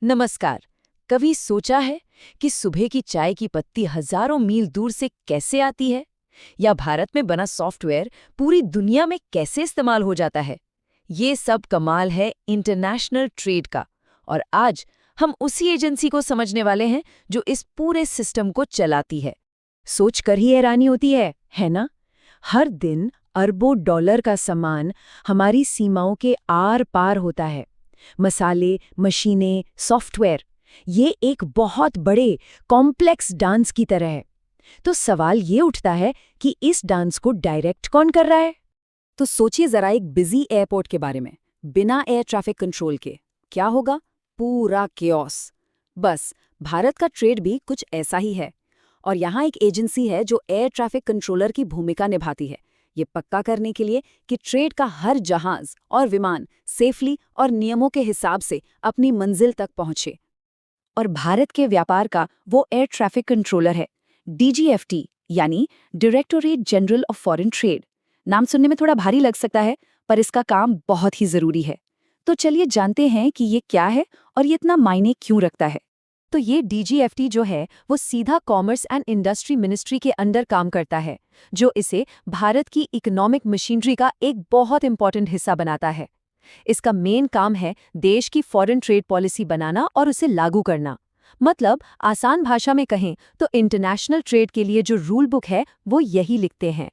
नमस्कार। कभी सोचा है कि सुबह की चाय की पत्ती हजारों मील दूर से कैसे आती है, या भारत में बना सॉफ्टवेयर पूरी दुनिया में कैसे इस्तेमाल हो जाता है? ये सब कमाल है इंटरनेशनल ट्रेड का। और आज हम उसी एजेंसी को समझने वाले हैं जो इस पूरे सिस्टम को चलाती है। सोचकर ही हैरानी होती है ना? हर दिन अरबों डॉलर का सामान हमारी सीमाओं के आर पार होता है। मसाले, मशीनें, सॉफ्टवेयर, ये एक बहुत बड़े कॉम्प्लेक्स डांस की तरह है। तो सवाल ये उठता है कि इस डांस को डायरेक्ट कौन कर रहा है? तो सोचिए जरा एक बिजी एयरपोर्ट के बारे में, बिना एयर ट्रैफिक कंट्रोल के क्या होगा? पूरा केओस। बस भारत का ट्रेड भी कुछ ऐसा ही है। और यहाँ एक एजेंसी है जो एयर ट्रैफिक कंट्रोलर की भूमिका निभाती है, ये पक्का करने के लिए कि ट्रेड का हर जहाज और विमान सेफली और नियमों के हिसाब से अपनी मंजिल तक पहुंचे। और भारत के व्यापार का वो एयर ट्रैफिक कंट्रोलर है, DGFT, यानी directorate general of foreign trade. नाम सुनने में थोड़ा भारी लग सकता है, पर इसका काम बहुत ही जरूरी है। तो चलिए जानते हैं कि ये क्या है और ये इतना मायने क्यों रखता है। तो ये DGFT जो है वो सीधा कॉमर्स एंड इंडस्ट्री मिनिस्ट्री के अंडर काम करता है, जो इसे भारत की इकोनॉमिक मशीनरी का एक बहुत इंपॉर्टेंट हिस्सा बनाता है। इसका मेन काम है देश की फॉरेन ट्रेड पॉलिसी बनाना और उसे लागू करना। मतलब आसान भाषा में कहें तो इंटरनेशनल ट्रेड के लिए जो रूल बुक है वो यही लिखते हैं।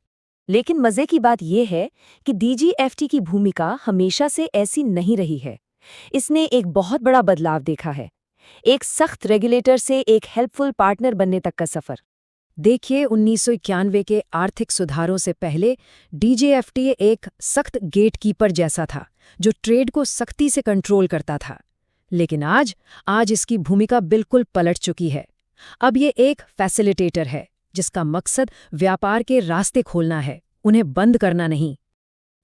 लेकिन मजे की बात यह है कि DGFT की भूमिका हमेशा से ऐसी नहीं रही है। इसने एक बहुत बड़ा बदलाव देखा है, एक सख्त रेगुलेटर से एक हेल्पफुल पार्टनर बनने तक का सफर। देखिए, 1991 के आर्थिक सुधारों से पहले DGFT एक सख्त गेटकीपर जैसा था जो ट्रेड को सख्ती से कंट्रोल करता था। लेकिन आज इसकी भूमिका बिल्कुल पलट चुकी है। अब ये एक फैसिलिटेटर है जिसका मकसद व्यापार के रास्ते खोलना है, उन्हें बंद करना नहीं।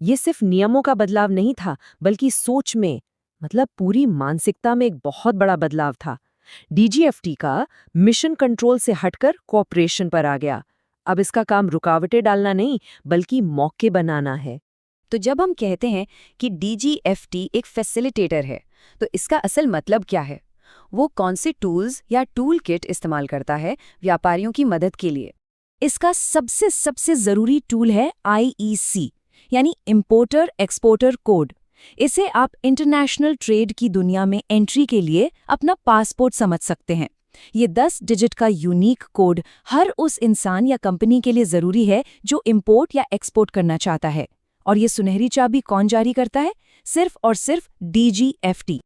ये सिर्फ नियमों का बदलाव नहीं था, बल्कि सोच में, मतलब पूरी मानसिकता में एक बहुत बड़ा बदलाव था। DGFT का मिशन कंट्रोल से हटकर कोऑपरेशन पर आ गया। अब इसका काम रुकावटें डालना नहीं, बल्कि मौके बनाना है। तो जब हम कहते हैं कि DGFT एक फैसिलिटेटर है, तो इसका असल मतलब क्या है? वो कौन से टूल्स या टूल किट इस्तेमाल करता है व्यापारियों की मदद के लिए? इसका सबसे ज़रूरी टूल है IEC, यानी इम्पोर्टर एक्सपोर्टर कोड। इसे आप इंटरनेशनल ट्रेड की दुनिया में एंट्री के लिए अपना पासपोर्ट समझ सकते हैं। ये 10 डिजिट का यूनिक कोड हर उस इंसान या कंपनी के लिए ज़रूरी है जो इंपोर्ट या एक्सपोर्ट करना चाहता है। और ये सुनहरी चाबी कौन जारी करता है? सिर्फ और सिर्फ DGFT।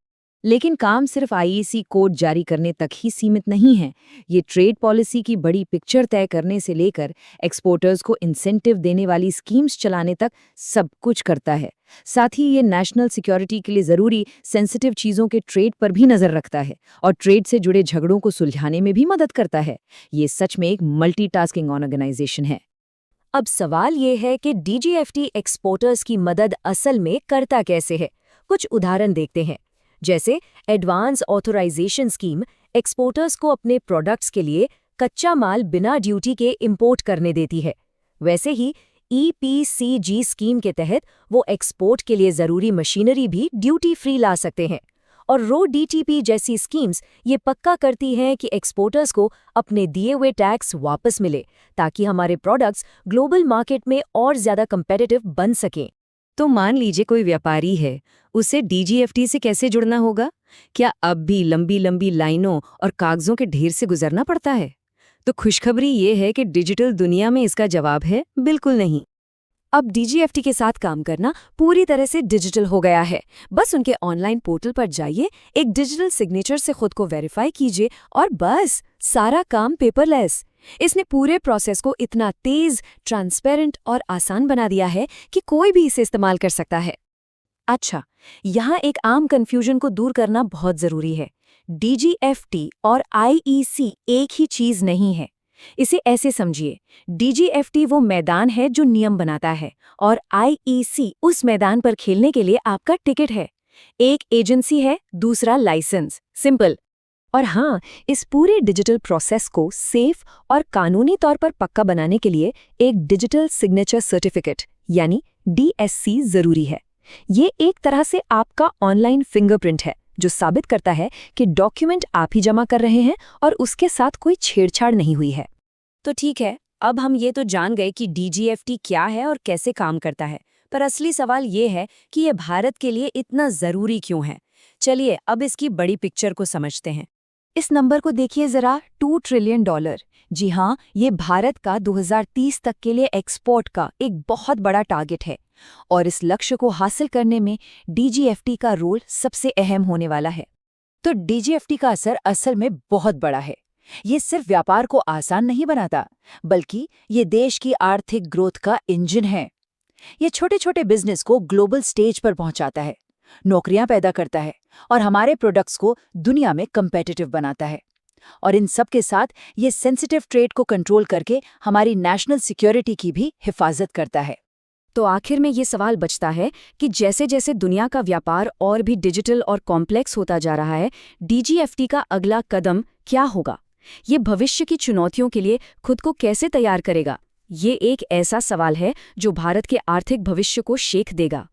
लेकिन काम सिर्फ IEC कोड जारी करने तक ही सीमित नहीं है। ये ट्रेड पॉलिसी की बड़ी पिक्चर तय करने से लेकर एक्सपोर्टर्स को इंसेंटिव देने वाली स्कीम्स चलाने तक सब कुछ करता है। साथ ही ये नेशनल सिक्योरिटी के लिए ज़रूरी सेंसिटिव चीज़ों के ट्रेड पर भी नज़र रखता है और ट्रेड से जुड़े झगड़ों को सुलझाने में भी मदद करता है। ये सच में एक मल्टीटास्किंग ऑर्गेनाइजेशन है। अब सवाल ये है कि DGFT एक्सपोर्टर्स की मदद असल में करता कैसे है? कुछ उदाहरण देखते हैं। जैसे एडवांस ऑथराइजेशन स्कीम एक्सपोर्टर्स को अपने प्रोडक्ट्स के लिए कच्चा माल बिना ड्यूटी के इंपोर्ट करने देती है। वैसे ही EPCG स्कीम के तहत वो एक्सपोर्ट के लिए ज़रूरी मशीनरी भी ड्यूटी फ्री ला सकते हैं। और RoDTEP जैसी स्कीम्स ये पक्का करती हैं कि एक्सपोर्टर्स को अपने दिए हुए टैक्स वापस मिले, ताकि हमारे प्रोडक्ट्स ग्लोबल मार्केट में और ज़्यादा कंपेटिटिव बन सकें। तो मान लीजिए कोई व्यापारी है, उसे DGFT से कैसे जुड़ना होगा? क्या अब भी लंबी लंबी लाइनों और कागजों के ढेर से गुजरना पड़ता है? तो खुशखबरी ये है कि डिजिटल दुनिया में इसका जवाब है बिल्कुल नहीं। अब DGFT के साथ काम करना पूरी तरह से डिजिटल हो गया है। बस उनके ऑनलाइन पोर्टल पर जाइए, एक डिजिटल सिग्नेचर से खुद को वेरीफाई कीजिए और बस सारा काम पेपरलेस। इसने पूरे प्रोसेस को इतना तेज, ट्रांसपेरेंट और आसान बना दिया है कि कोई भी इसे इस्तेमाल कर सकता है। अच्छा, यहाँ एक आम कंफ्यूजन को दूर करना बहुत ज़रूरी है। DGFT और IEC एक ही चीज़ नहीं है। इसे ऐसे समझिए, DGFT वो मैदान है जो नियम बनाता है और IEC उस मैदान पर खेलने के लिए आपका टिकट है। एक एजेंसी है, दूसरा लाइसेंस। सिंपल। और हाँ, इस पूरे डिजिटल प्रोसेस को सेफ और कानूनी तौर पर पक्का बनाने के लिए एक डिजिटल सिग्नेचर सर्टिफिकेट यानी DSC ज़रूरी है। ये एक तरह से आपका ऑनलाइन फिंगरप्रिंट है जो साबित करता है कि डॉक्यूमेंट आप ही जमा कर रहे हैं और उसके साथ कोई छेड़छाड़ नहीं हुई है। तो ठीक है, अब हम ये तो जान गए कि DGFT क्या है और कैसे काम करता है, पर असली सवाल ये है कि ये भारत के लिए इतना ज़रूरी क्यों है। चलिए अब इसकी बड़ी पिक्चर को समझते हैं। इस नंबर को देखिए जरा, $2 ट्रिलियन। जी हाँ, ये भारत का 2030 तक के लिए एक्सपोर्ट का एक बहुत बड़ा टारगेट है और इस लक्ष्य को हासिल करने में DGFT का रोल सबसे अहम होने वाला है। तो DGFT का असर असल में बहुत बड़ा है। ये सिर्फ व्यापार को आसान नहीं बनाता, बल्कि ये देश की आर्थिक ग्रोथ का इंजन है। ये छोटे छोटे बिजनेस को ग्लोबल स्टेज पर पहुंचाता है, नौकरियां पैदा करता है और हमारे प्रोडक्ट्स को दुनिया में कम्पेटिटिव बनाता है। और इन सब के साथ ये सेंसिटिव ट्रेड को कंट्रोल करके हमारी नेशनल सिक्योरिटी की भी हिफाजत करता है। तो आखिर में ये सवाल बचता है कि जैसे जैसे दुनिया का व्यापार और भी डिजिटल और कॉम्प्लेक्स होता जा रहा है, DGFT का अगला कदम क्या होगा? ये भविष्य की चुनौतियों के लिए खुद को कैसे तैयार करेगा? ये एक ऐसा सवाल है जो भारत के आर्थिक भविष्य को शेक देगा।